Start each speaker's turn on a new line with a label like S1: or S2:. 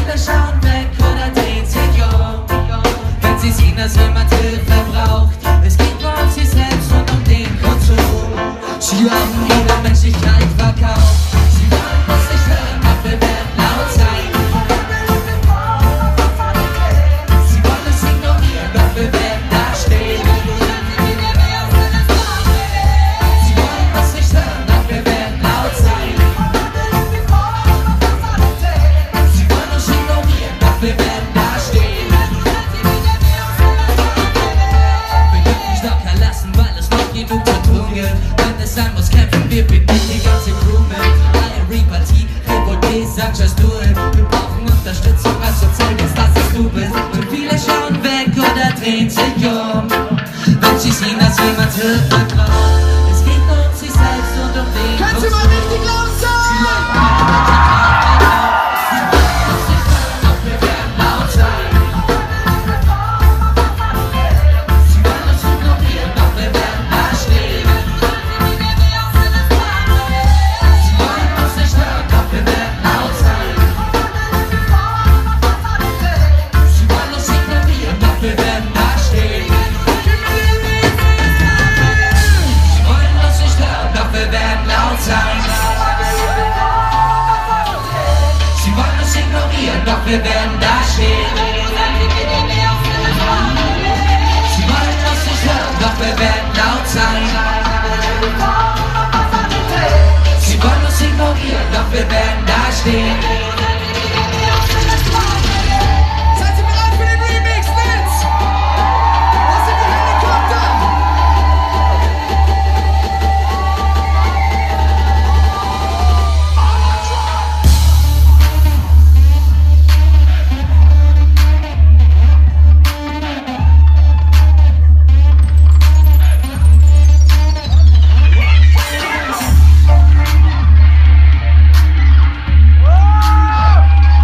S1: viele schauen weg oder drehen sich um, wenn sie sehen, dass jemand Hilfe braucht. Es geht nur um sie selbst und um den Konsum. Sie haben ihre Menschlichkeit verkauft. Sie wollen uns nicht hören, doch wir werden laut sein. Sie wollen es ignorieren, doch wir werden da stehen. Sie wollen uns nicht hören, doch wir werden laut sein. Sie wollen uns ignorieren, doch wir werden da stehen. Wir dürfen nicht locker lassen, weil es noch genug zu tun gibt. Wenn es sein muss, kämpfen wir, bieten die ganze Crew mit. Party, Revolte, sag just do it. Wir brauchen Unterstützung, also zeig uns, dass es du bist. Und viele schauen weg oder drehen sich um, wenn sie sehen, dass jemand Hilfe braucht. Es geht nur um sich selbst und um den
S2: Kannst du mal richtig laut sagen?
S1: Doch wir werden da stehen. Sie wollen uns nicht hören, doch wir werden laut sein. Sie wollen uns ignorieren, doch wir werden da stehen.